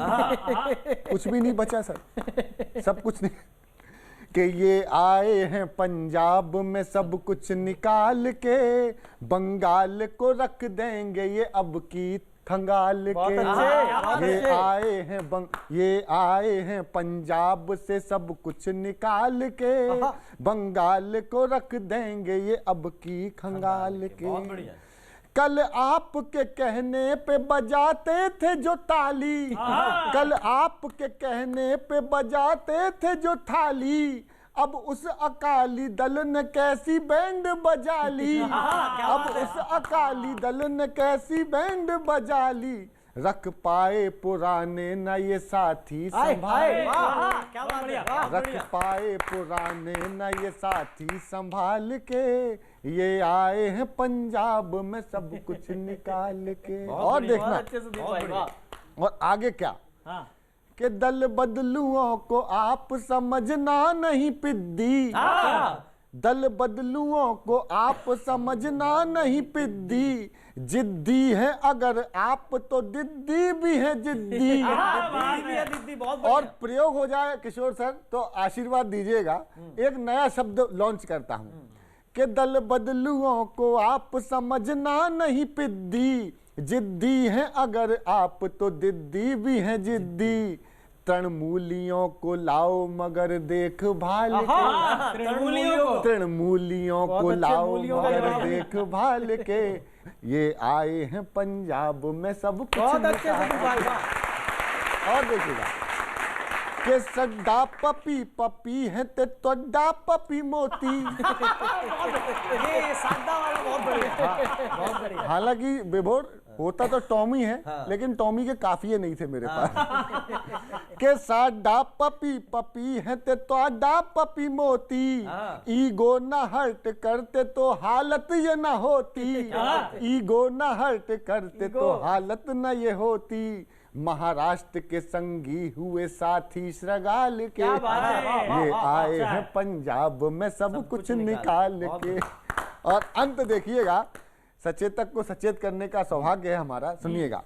कुछ भी नहीं बचा सर, सब कुछ नहीं, कि ये आए हैं पंजाब में सब कुछ निकाल के, बंगाल को रख देंगे ये अब की खंगाल के। ये आए हैं पंजाब से सब कुछ निकाल के, बंगाल को रख देंगे ये अब की खंगाल के। कल आपके कहने पे बजाते थे जो ताली, कल आपके कहने पे बजाते थे जो थाली, अब उस अकाली दल ने कैसी बैंड बजा ली, अब उस अकाली दल ने कैसी बैंड बजा ली, रख पाए पुराने न ये साथी संभाल, रख पाए पुराने न ये साथी संभाल के, ये आए हैं पंजाब में सब कुछ निकाल के। और देखना और आगे क्या कि दल बदलुओं को आप समझना नहीं पिद्दी, दल बदलुओं को आप समझना नहीं पिद्दी, जिद्दी है अगर आप तो दिद्दी भी है जिद्दी। और प्रयोग हो जाए किशोर सर तो आशीर्वाद दीजिएगा। एक नया शब्द लॉन्च करता हूं कि दल बदलुओं को आप समझना नहीं पिद्दी, जिद्दी है अगर आप तो दिद्दी भी है जिद्दी, तृणमूलियों को लाओ मगर देखभाल, तृणमूलियों को लाओ मगर देखभाल के, ये आए हैं पंजाब में सब कुछ। और देखिएगा कि सड्डा पपी पपी है ते तोड्डा पपी मोती। ये सादा वाला बहुत बढ़िया। हालांकि विभोर होता तो टॉमी है, लेकिन टॉमी के काफिये नहीं थे मेरे पास। के साडा पपी पपी है ते तोड्डा पपी मोती, ईगो न हर्ट करते तो हालत ये न होती, ईगो न हर्ट करते तो हालत न ये होती, महाराष्ट्र के संगी हुए साथी श्रगाल के, ये आए हैं पंजाब में सब कुछ निकाल के। और अंत देखिएगा, सचेतक को सचेत करने का सौभाग्य है हमारा। सुनिएगा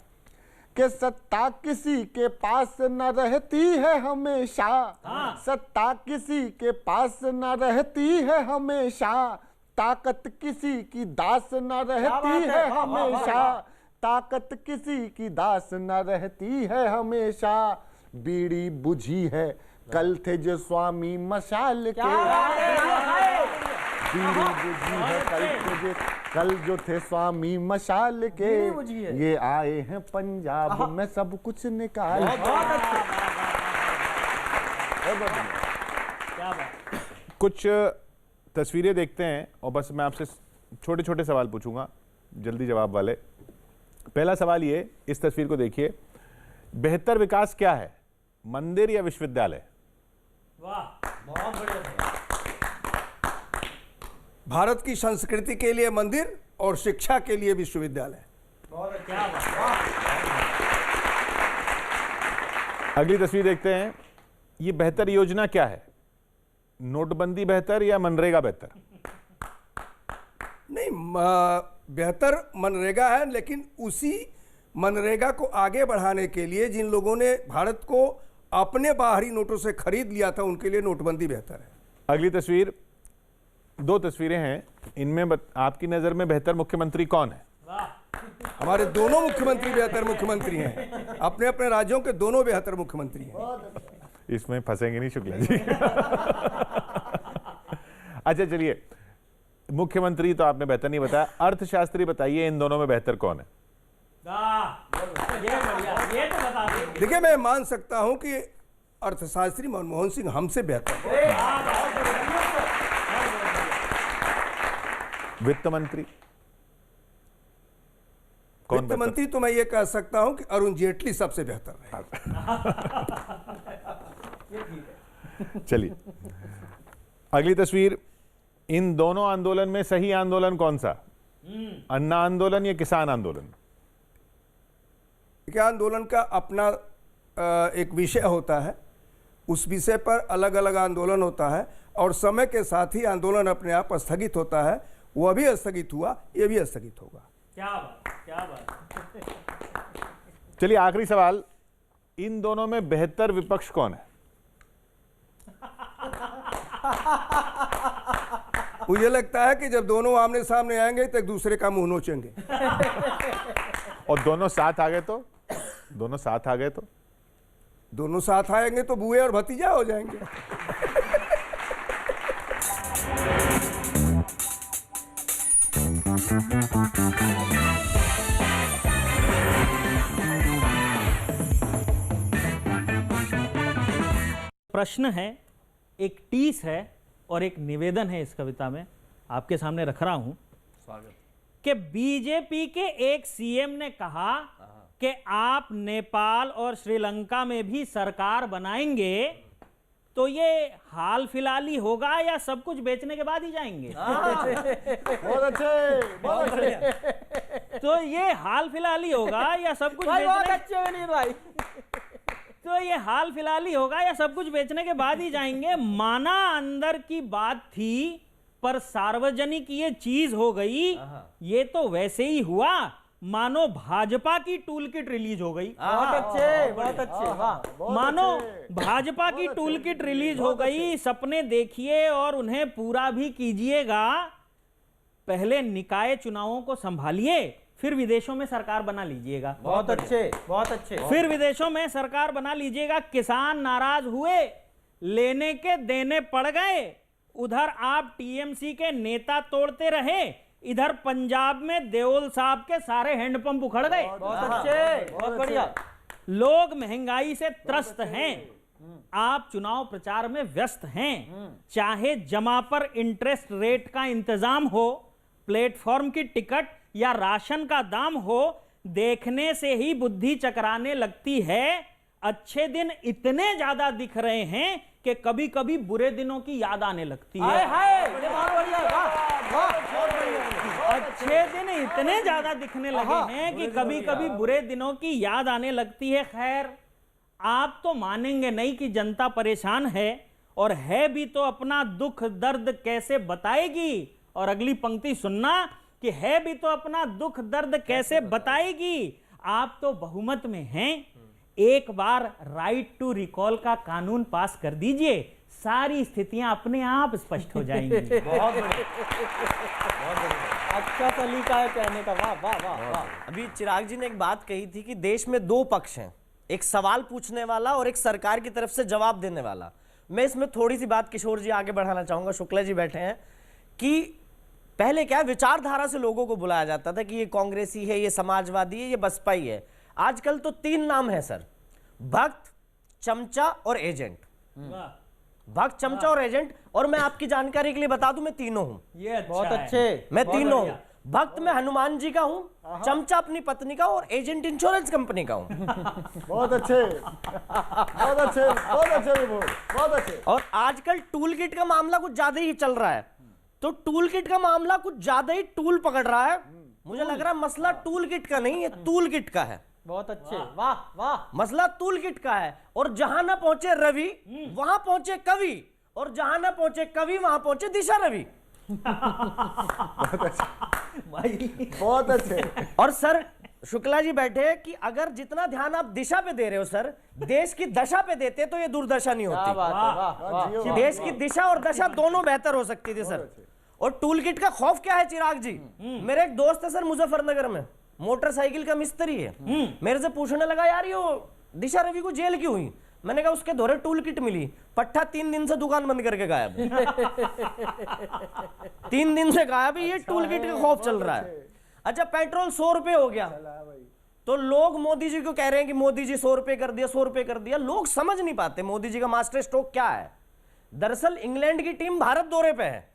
कि सत्ता किसी के पास न रहती है हमेशा, सत्ता किसी के पास न रहती है हमेशा, ताकत किसी की दास न रहती है हमेशा, ताकत किसी की दास न रहती है हमेशा, बीड़ी बुझी है कल थे जो स्वामी मशाल के, बीड़ी बुझी है कल जो थे स्वामी मशाल के, ये आए हैं पंजाब में सब कुछ निकाल। कुछ तस्वीरें देखते हैं और बस मैं आपसे छोटे छोटे सवाल पूछूंगा, जल्दी जवाब वाले। पहला सवाल ये, इस तस्वीर को देखिए, बेहतर विकास क्या है, मंदिर या विश्वविद्यालय? वाह, बहुत बढ़िया। भारत की संस्कृति के लिए मंदिर और शिक्षा के लिए विश्वविद्यालय। बहुत अच्छा। अगली तस्वीर देखते हैं। ये बेहतर योजना क्या है? नोटबंदी बेहतर या मनरेगा बेहतर? नहीं, बेहतर मनरेगा है, लेकिन उसी मनरेगा को आगे बढ़ाने के लिए जिन लोगों ने भारत को अपने बाहरी नोटों से खरीद लिया था, उनके लिए नोटबंदी बेहतर है। अगली तस्वीर, दो तस्वीरें हैं, इनमें आपकी नजर में बेहतर मुख्यमंत्री कौन है? हमारे दोनों मुख्यमंत्री बेहतर मुख्यमंत्री हैं, अपने अपने राज्यों के दोनों बेहतर मुख्यमंत्री हैं। इसमें फंसेंगे नहीं शुक्ला जी। अच्छा चलिए, मुख्यमंत्री तो आपने बेहतर नहीं बताया, अर्थशास्त्री बताइए इन दोनों में बेहतर कौन है? ये तो बता दो। देखिए, मैं मान सकता हूं कि अर्थशास्त्री मनमोहन सिंह हमसे बेहतर है। वित्त मंत्री कौन? वित्त मंत्री तो मैं ये कह सकता हूं कि अरुण जेटली सबसे बेहतर है। चलिए, अगली तस्वीर, इन दोनों आंदोलन में सही आंदोलन कौन सा? अन्ना आंदोलन या किसान आंदोलन? देखिए, आंदोलन का अपना एक विषय होता है, उस विषय पर अलग अलग आंदोलन होता है और समय के साथ ही आंदोलन अपने आप स्थगित होता है। वह भी स्थगित हुआ, ये भी स्थगित होगा। क्या बात, क्या बात। चलिए, आखिरी सवाल, इन दोनों में बेहतर विपक्ष कौन है? मुझे लगता है कि जब दोनों आमने सामने आएंगे तो एक दूसरे का मुंह नोचेंगे। और दोनों साथ आ गए तो? दोनों साथ आ गए तो? दोनों साथ आएंगे तो बुए और भतीजा हो जाएंगे। प्रश्न है, एक टीस है और एक निवेदन है इस कविता में, आपके सामने रख रहा हूं। स्वागत। कि बीजेपी के एक सीएम ने कहा कि आप नेपाल और श्रीलंका में भी सरकार बनाएंगे, तो ये हाल फिलहाल ही होगा या सब कुछ बेचने के बाद ही जाएंगे? बहुत अच्छे, बहुत अच्छे। तो ये हाल फिलहाल ही होगा या सब कुछ बेचने? तो ये हाल फिलहाल ही होगा या सब कुछ बेचने के बाद ही जाएंगे? माना अंदर की बात थी पर सार्वजनिक ये चीज हो गई। ये तो वैसे ही हुआ मानो भाजपा की टूल किट रिलीज हो गई। बहुत अच्छे, बहुत अच्छे, वाह। मानो भाजपा की टूल किट रिलीज हो गई। सपने देखिए और उन्हें पूरा भी कीजिएगा। पहले निकाय चुनावों को संभालिए, फिर विदेशों में सरकार बना लीजिएगा। बहुत अच्छे, बहुत अच्छे। फिर विदेशों में सरकार बना लीजिएगा। किसान नाराज हुए, लेने के देने पड़ गए। उधर आप टीएमसी के नेता तोड़ते रहे, इधर पंजाब में देओल साहब के सारे हैंडपंप उखड़ गए। बहुत अच्छे, बहुत बढ़िया। लोग महंगाई से त्रस्त हैं, आप चुनाव प्रचार में व्यस्त हैं। चाहे जमा पर इंटरेस्ट रेट का इंतजाम हो, प्लेटफॉर्म की टिकट या राशन का दाम हो, देखने से ही बुद्धि चकराने लगती है। अच्छे दिन इतने ज्यादा दिख रहे हैं कि कभी कभी बुरे दिनों की याद आने लगती है। अच्छे दिन इतने ज्यादा दिखने लगे हैं कि कभी कभी बुरे दिनों की याद आने लगती है। खैर, आप तो मानेंगे नहीं कि जनता परेशान है, और है भी तो अपना दुख दर्द कैसे बताएगी। और अगली पंक्ति सुनना कि है भी तो अपना दुख दर्द कैसे बताएगी। आप तो बहुमत में हैं, एक बार राइट टू रिकॉल का कानून पास कर दीजिए, सारी स्थितियां अपने आप स्पष्ट हो जाएंगी। बहुत अच्छा तरीका है कहने का, वाह वाह वाह वाह। अभी चिराग जी ने एक बात कही थी कि देश में दो पक्ष हैं, एक सवाल पूछने वाला और एक सरकार की तरफ से जवाब देने वाला। मैं इसमें थोड़ी सी बात किशोर जी आगे बढ़ाना चाहूंगा, शुक्ला जी बैठे हैं, कि पहले क्या विचारधारा से लोगों को बुलाया जाता था कि ये कांग्रेसी है, ये समाजवादी है, ये बसपाई है। आजकल तो तीन नाम है सर, भक्त, चमचा और एजेंट। भक्त, चमचा और एजेंट। और मैं आपकी जानकारी के लिए बता दूं, मैं तीनों हूं। ये अच्छा बहुत है। अच्छे, मैं तीनों हूं। भक्त मैं हनुमान जी का हूं, चमचा अपनी पत्नी का, और एजेंट इंश्योरेंस कंपनी का हूं। बहुत अच्छे, बहुत अच्छे, बहुत अच्छे, बहुत अच्छे। और आजकल टूल किट का मामला कुछ ज्यादा ही चल रहा है, तो टूल किट का मामला कुछ ज्यादा ही टूल पकड़ रहा है। मुझे लग रहा है मसला टूल किट का नहीं है, टूल किट का है। बहुत अच्छे, वाह वाह। मसला टूल किट का है। और जहां ना पहुंचे रवि वहां पहुंचे कवि, और जहां ना पहुंचे कवि वहां पहुंचे दिशा रवि। बहुत अच्छे। और सर शुक्ला जी बैठे कि अगर जितना ध्यान आप दिशा पे दे रहे हो सर, देश की दशा पे देते तो ये दुर्दशा नहीं क्या होती। बात है, वाह वाह। देश की दिशा और दशा दोनों बेहतर हो सकती थी सर। और टूल किट का खौफ क्या है चिराग जी? मेरे एक दोस्त है सर मुजफ्फरनगर में, मोटरसाइकिल का मिस्त्री है, मेरे से पूछने लगा यार ये दिशा रवि को जेल क्यों हुई? मैंने कहा उसके दौरे टूल किट मिली, पट्टा 3 दिन से दुकान बंद करके गायब। 3 दिन से गायब, ये टूल किट का खौफ चल रहा है। अच्छा पेट्रोल 100 रुपए हो गया तो लोग मोदी जी को कह रहे हैं कि मोदी जी 100 रुपए कर दिया, 100 रुपए कर दिया। लोग समझ नहीं पाते मोदी जी का मास्टर स्ट्रोक क्या है। दरअसल इंग्लैंड की टीम भारत दौरे पे है,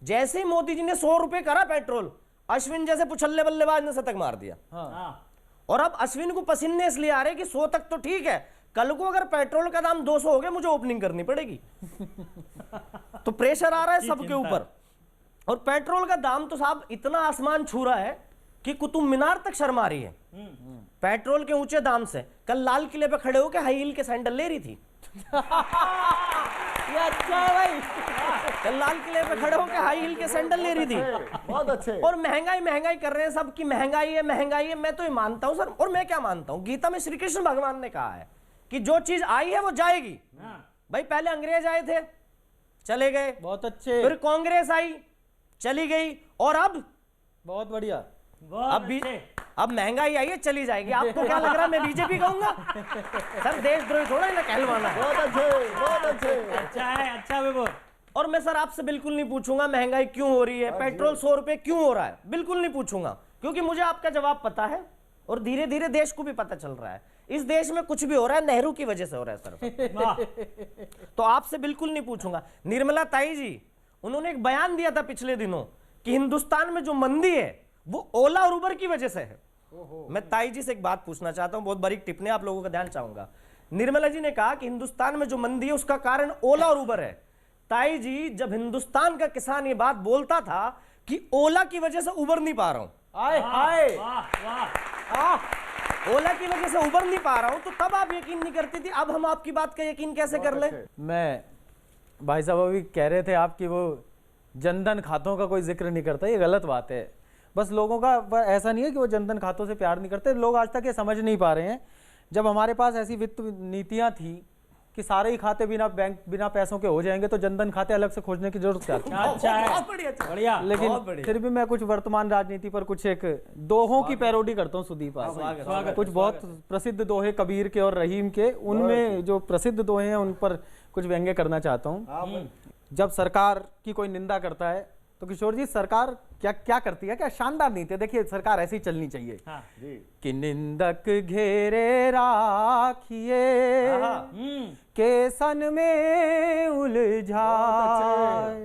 जैसे ही मोदी जी ने 100 रुपए करा पेट्रोल, अश्विन जैसे पुछल्ले बल्लेबाज ने शतक मार दिया। और अब अश्विन को पसीने इसलिए आ रहे कि 100 तक तो ठीक है, कल को अगर पेट्रोल का दाम 200 हो गया मुझे ओपनिंग करनी पड़ेगी। तो प्रेशर आ रहा है सबके ऊपर। और पेट्रोल का दाम तो साहब इतना आसमान छू रहा है कि कुतुब मीनार तक शर्मा रही है पेट्रोल के ऊंचे दाम से। कल लाल किले पे खड़े होकर हाई हील के सैंडल ले रही थी। ये अच्छा है भाई। कल लाल किले पे खड़े होकर हाई हील के सैंडल ले रही थी। बहुत अच्छे। और महंगाई कर रहे हैं सब कि महंगाई है। मैं तो ये मानता हूं सर, और मैं क्या मानता हूं, गीता में श्री कृष्ण भगवान ने कहा है कि जो चीज आई है वो जाएगी। भाई पहले अंग्रेज आए थे, चले गए, बहुत अच्छे, फिर कांग्रेस आई, चली गई, और अब बहुत बढ़िया। अब महंगाई आई है, चली जाएगी। आपको क्या लग रहा है मैं बीजेपी कहूंगा? सर देशद्रोही थोड़ा इन्हें कहलवाना है। बहुत अच्छे, बहुत अच्छे। अच्छा है, अच्छा विभोर। और मैं सर आपसे बिल्कुल नहीं पूछूंगा महंगाई क्यों हो रही है, पेट्रोल 100 रुपए क्यों हो रहा है, बिल्कुल नहीं पूछूंगा, क्योंकि मुझे आपका जवाब पता है और धीरे धीरे देश को भी पता चल रहा है। इस देश में कुछ भी हो रहा है नेहरू की वजह से हो रहा है सर। तो आपसे बिल्कुल नहीं पूछूंगा। निर्मला ताई जी, उन्होंने एक बयान दिया था पिछले दिनों कि हिंदुस्तान में जो मंदी है वो ओला और उबर की वजह से है। मैं ताई जी से एक बात पूछना चाहता हूं, बहुत बारीक टिप्पणी, आप लोगों का ध्यान चाहूंगा। निर्मला जी ने कहा कि हिंदुस्तान में जो मंदी है उसका कारण ओला और उबर है। ताई जी, जब हिंदुस्तान का किसान ये बात बोलता था कि ओला की वजह से उबर नहीं पा रहा हूं, आए आए, ओला की वजह से उबर नहीं पा रहा हूं, तो तब आप यकीन नहीं करती थी। अब हम आपकी बात का यकीन कैसे कर ले? मैं भाई साहब अभी कह रहे थे आप कि वो जनधन खातों का कोई जिक्र नहीं करता, ये गलत बात है। बस लोगों का ऐसा नहीं है कि वो जनधन खातों से प्यार नहीं करते, लोग आज तक ये समझ नहीं पा रहे हैं। जब हमारे पास ऐसी वित्त नीतियां थी कि सारे ही खाते बिना पैसों के हो जाएंगे, तो जनधन खाते अलग से खोजने की जरूरत क्या थी? अच्छा है, बढ़िया। लेकिन फिर भी मैं कुछ वर्तमान राजनीति पर कुछ एक दोहों की पैरोडी करता हूँ सुदीप आज। कुछ बहुत प्रसिद्ध दोहे कबीर के और रहीम के, उनमें जो प्रसिद्ध दोहे हैं उन पर कुछ व्यंग्य करना चाहता हूँ। जब सरकार की कोई निंदा करता है तो किशोर जी सरकार क्या क्या करती है, क्या शानदार नीति है। देखिए सरकार ऐसी ही चलनी चाहिए। हाँ। कि निंदक घेरे राखिए के सन में उलझाए,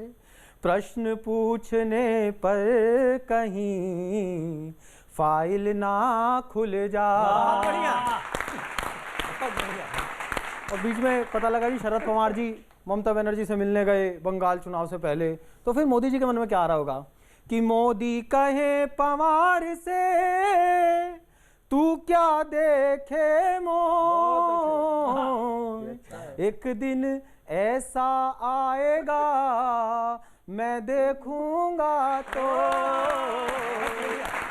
प्रश्न पूछने पर कहीं फाइल ना खुल जाए। और बीच में पता लगा जी शरद पवार जी ममता बनर्जी से मिलने गए बंगाल चुनाव से पहले, तो फिर मोदी जी के मन में क्या आ रहा होगा कि मोदी कहे पवार से तू क्या देखे मोय, एक दिन ऐसा आएगा मैं देखूंगा तो,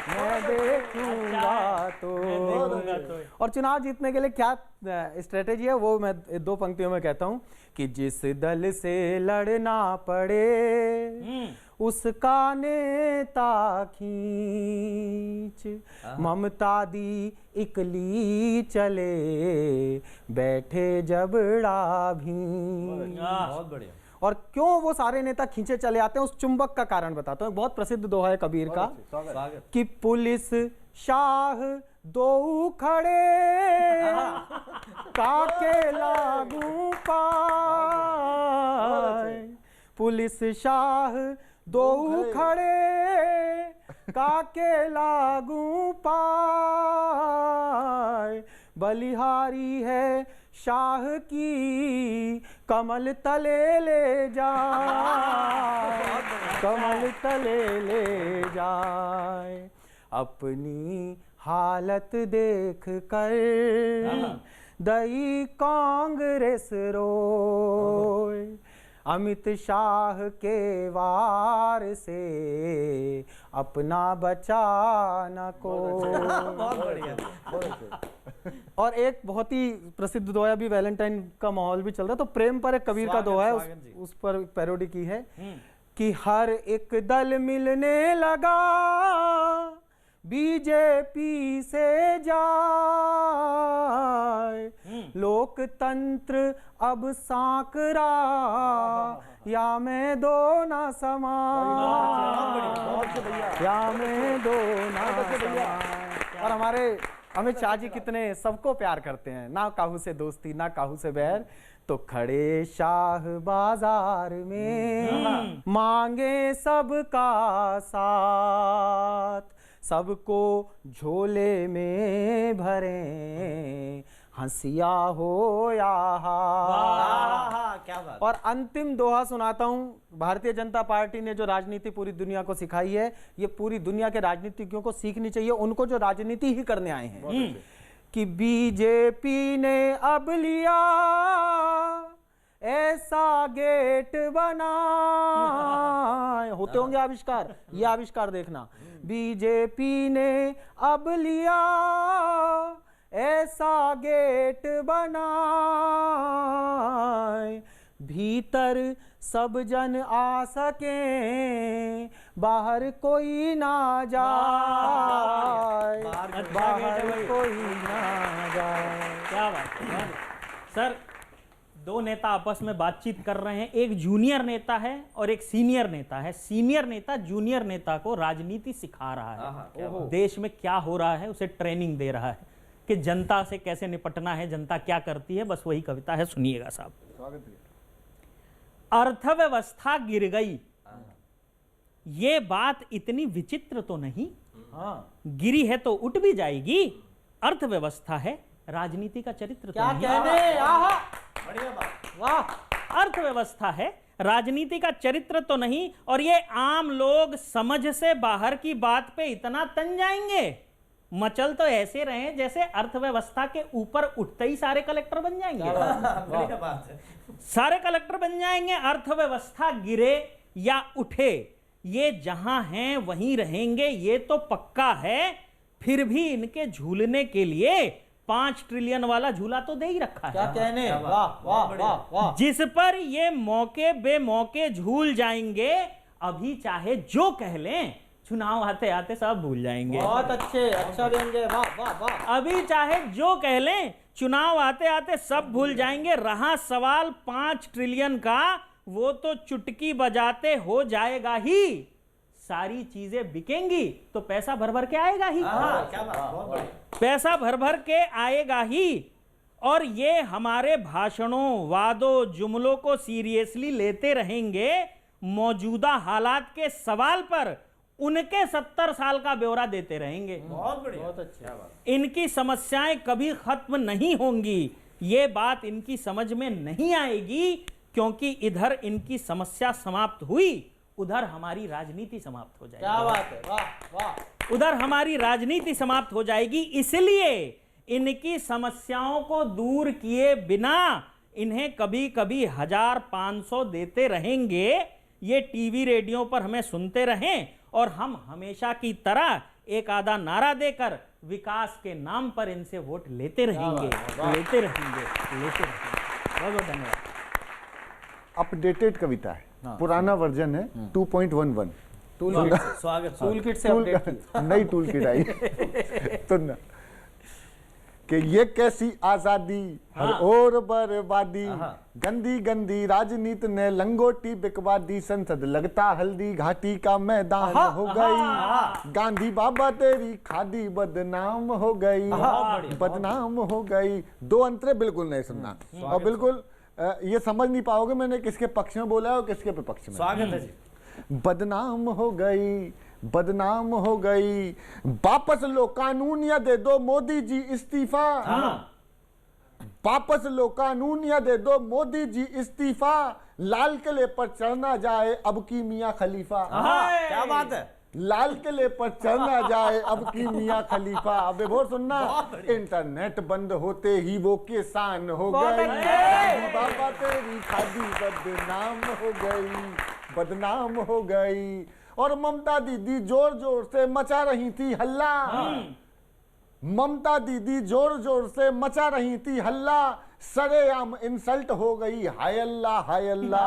मैं देखूंगा तो। और चुनाव जीतने के लिए क्या स्ट्रेटेजी है वो मैं 2 पंक्तियों में कहता हूं कि जिस दल से लड़ना पड़े उसका नेता खींच, ममता दी इकली चले बैठे जबड़ा भी। बहुत बढ़िया। और क्यों वो सारे नेता खींचे चले आते हैं उस चुंबक का कारण बताता हूं। बहुत प्रसिद्ध दोहा है कबीर का कि पुलिस शाह दो खड़े काके लागू पाए, पुलिस शाह दो खड़े काके लागू पाए, बलिहारी है शाह की कमल तले ले जाए, कमल तले ले जाए, अपनी हालत देख कर दई कांग्रेस रोए, अमित शाह के वार से अपना बचा न को। बहुत बढ़िया। और एक बहुत ही प्रसिद्ध दोहा भी, वैलेंटाइन का माहौल भी चल रहा है, तो प्रेम पर एक कबीर का दोहा है, उस पर पैरोडी की है कि हर एक दल मिलने लगा बीजेपी से जाए, लोकतंत्र अब सांकरा या मैं दो ना समाए, या मैं दो ना समाए। और हमारे अमित शाह जी कितने सबको प्यार करते हैं, ना काहू से दोस्ती ना काहू से बैर, तो खड़े शाह बाजार में मांगे सबका साथ, सबको झोले में भरे हंसिया हो या हाथ। क्या बात। और अंतिम दोहा सुनाता हूं। भारतीय जनता पार्टी ने जो राजनीति पूरी दुनिया को सिखाई है, ये पूरी दुनिया के राजनीतिज्ञों को सीखनी चाहिए, उनको जो राजनीति ही करने आए हैं, कि बीजेपी ने अब लिया ऐसा गेट बना, होते होंगे आविष्कार, ये आविष्कार देखना, बीजेपी ने अब लिया ऐसा गेट बनाए, भीतर सब जन आ सके बाहर कोई ना जाए, बाहर कोई ना जाए। क्या बात है सर। दो नेता आपस में बातचीत कर रहे हैं, एक जूनियर नेता है और एक सीनियर नेता है। सीनियर नेता जूनियर नेता को राजनीति सिखा रहा है, देश में क्या हो रहा है उसे ट्रेनिंग दे रहा है कि जनता से कैसे निपटना है, जनता क्या करती है। बस वही कविता है, सुनिएगा साहब। अर्थव्यवस्था गिर गई, ये बात इतनी विचित्र तो नहीं, गिरी है तो उठ भी जाएगी। अर्थव्यवस्था है, राजनीति का चरित्र क्या तो नहीं। कहने, बढ़िया बात। वाह। अर्थव्यवस्था है, राजनीति का चरित्र तो नहीं। और ये आम लोग समझ से बाहर की बात पे इतना तन जाएंगे, मचल तो ऐसे रहे जैसे अर्थव्यवस्था के ऊपर उठते ही सारे कलेक्टर बन जाएंगे। बढ़िया बात है। सारे कलेक्टर बन जाएंगे। अर्थव्यवस्था गिरे या उठे, ये जहां हैं वहीं रहेंगे, ये तो पक्का है। फिर भी इनके झूलने के लिए 5 ट्रिलियन वाला झूला तो दे ही रखा है। क्या कहने, वाह वाह वाह वाह। जिस पर ये मौके बेमौके झूल जाएंगे। अभी चाहे जो कह लें, चुनाव आते आते सब भूल जाएंगे। बहुत अच्छे, अच्छा व्यंग्य, वाह वाह वाह। अभी चाहे जो कह लें, चुनाव आते आते सब भूल जाएंगे। रहा सवाल 5 ट्रिलियन का, वो तो चुटकी बजाते हो जाएगा ही। सारी चीजें बिकेंगी तो पैसा भर भर के आएगा ही। क्या बात, बहुत बढ़िया। पैसा भर भर के आएगा ही। और ये हमारे भाषणों, वादों, जुमलों को सीरियसली लेते रहेंगे। मौजूदा हालात के सवाल पर उनके 70 साल का ब्यौरा देते रहेंगे। बहुत बढ़िया, बहुत अच्छा बात। इनकी समस्याएं कभी खत्म नहीं होंगी, ये बात इनकी समझ में नहीं आएगी, क्योंकि इधर इनकी समस्या समाप्त हुई, उधर हमारी राजनीति समाप्त हो जाएगी। क्या बात है, वाह वाह। उधर हमारी राजनीति समाप्त हो जाएगी। इसलिए इनकी समस्याओं को दूर किए बिना इन्हें कभी कभी 1000-500 देते रहेंगे। ये टीवी रेडियो पर हमें सुनते रहें और हम हमेशा की तरह एक आधा नारा देकर विकास के नाम पर इनसे वोट लेते रहेंगे, लेते रहेंगे, लेते रहेंगे। बहुत बहुत धन्यवाद। अपडेटेड कविता है, पुराना वर्जन है 2.11। स्वागत। टूल किट से अपडेट की। नई टूल किट आई तो ना कि ये कैसी आजादी हर और बर्बादी, गंदी गंदी राजनीति ने लंगोटी बिकवा दी, संसद लगता हल्दी घाटी का मैदान हो गई, गांधी बाबा तेरी खादी बदनाम हो गई, बदनाम हो गई। 2 अंतरे बिल्कुल नहीं सुनना, और बिल्कुल ये समझ नहीं पाओगे मैंने किसके पक्ष में बोला है और किसके विपक्ष में। स्वागत है जी। बदनाम हो गई, बदनाम हो गई, वापस लो कानून या दे दो मोदी जी इस्तीफा, वापस लो कानून या दे दो मोदी जी इस्तीफा, लाल किले पर चढ़ना जाए अब की मियां खलीफा। क्या बात है। लाल किले पर चढ़ना जाए अब की मियां खलीफा। अब और सुनना, इंटरनेट बंद होते ही वो किसान हो गए, बाबा तेरी खादी बदनाम हो गई, बदनाम हो गई। और ममता दीदी जोर जोर से मचा रही थी हल्ला, ममता दीदी जोर जोर से मचा रही थी हल्ला, सरेआम इंसल्ट हो गई, हाय अल्लाह हाय अल्लाह।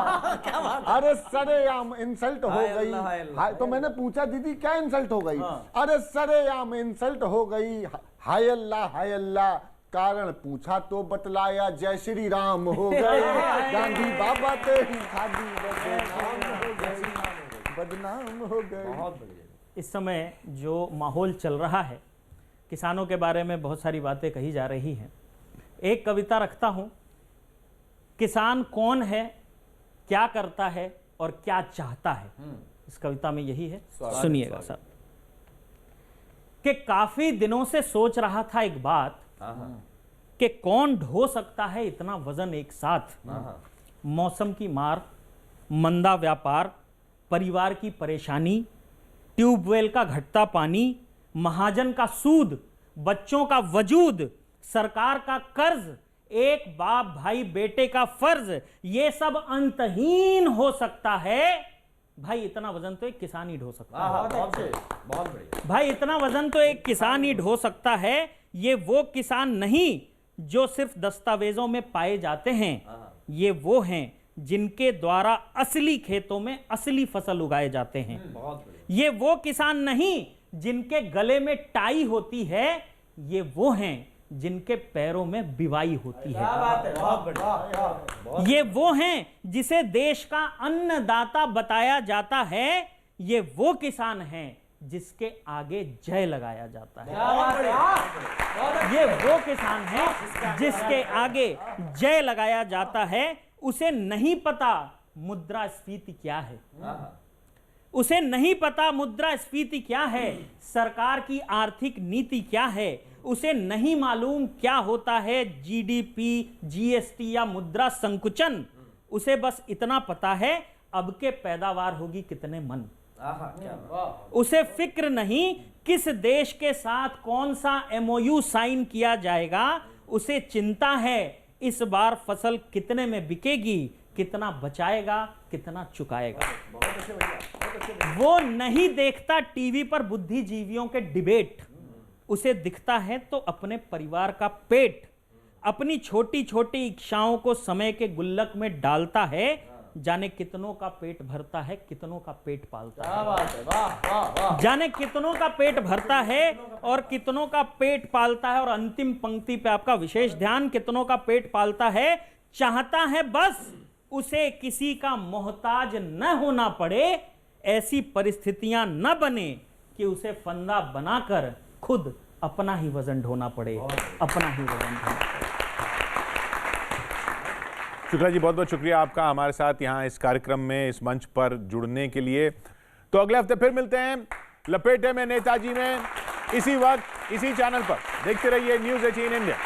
अरे सरेआम इंसल्ट हो गई, तो मैंने पूछा दीदी क्या इंसल्ट हो गई? अरे सरेआम इंसल्ट हो गई, हाय अल्लाह हाय अल्लाह। कारण पूछा तो बतलाया, जय श्री राम हो गई, गांधी बाबा तेरी खादी बदनाम हो गई। इस समय जो माहौल चल रहा है, किसानों के बारे में बहुत सारी बातें कही जा रही हैं। एक कविता रखता हूं, किसान कौन है, क्या करता है और क्या चाहता है। इस कविता में यही है, सुनिएगा साहब। कि काफी दिनों से सोच रहा था एक बात, कि कौन ढो सकता है इतना वजन एक साथ। मौसम की मार, मंदा व्यापार, परिवार की परेशानी, ट्यूबवेल का घटता पानी, महाजन का सूद, बच्चों का वजूद, सरकार का कर्ज, एक बाप भाई बेटे का फर्ज, ये सब अंतहीन हो सकता है। भाई इतना वजन तो एक किसान ही ढो सकता है। बहुत बढ़िया भाई इतना वजन तो एक किसान ही ढो सकता है। ये वो किसान नहीं जो सिर्फ दस्तावेजों में पाए जाते हैं, ये वो हैं जिनके द्वारा असली खेतों में असली फसल उगाए जाते हैं। ये वो किसान नहीं जिनके गले में टाई होती है, ये वो हैं जिनके पैरों में बिवाई होती है। ये वो हैं जिसे देश का अन्नदाता बताया जाता है, ये वो किसान हैं जिसके आगे जय लगाया जाता है। ये वो किसान हैं जिसके आगे जय लगाया जाता है। उसे नहीं पता मुद्रास्फीति क्या है, उसे नहीं पता मुद्रास्फीति क्या है, सरकार की आर्थिक नीति क्या है, उसे नहीं मालूम क्या होता है जीडीपी, जीएसटी या मुद्रा संकुचन। उसे बस इतना पता है अब के पैदावार होगी कितने मन। उसे फिक्र नहीं किस देश के साथ कौन सा एमओयू साइन किया जाएगा, उसे चिंता है इस बार फसल कितने में बिकेगी, कितना बचाएगा, कितना चुकाएगा। वो नहीं देखता टीवी पर बुद्धिजीवियों के डिबेट, उसे दिखता है तो अपने परिवार का पेट। अपनी छोटी छोटी इच्छाओं को समय के गुल्लक में डालता है, जाने कितनों का पेट भरता है, कितनों का पेट पालता है। जाने कितनों का पेट भरता है और कितनों का पेट पालता है। और अंतिम पंक्ति पे आपका विशेष ध्यान, कितनों का पेट पालता है। चाहता है बस उसे किसी का मोहताज न होना पड़े, ऐसी परिस्थितियां न बने कि उसे फंदा बनाकर खुद अपना ही वजन ढोना पड़े, अपना ही वजन ढोना पड़े। शुक्ला जी, बहुत बहुत शुक्रिया आपका हमारे साथ यहाँ इस कार्यक्रम में, इस मंच पर जुड़ने के लिए। तो अगले हफ्ते फिर मिलते हैं लपेटे में नेताजी में, इसी वक्त इसी चैनल पर। देखते रहिए न्यूज़ 18 इंडिया।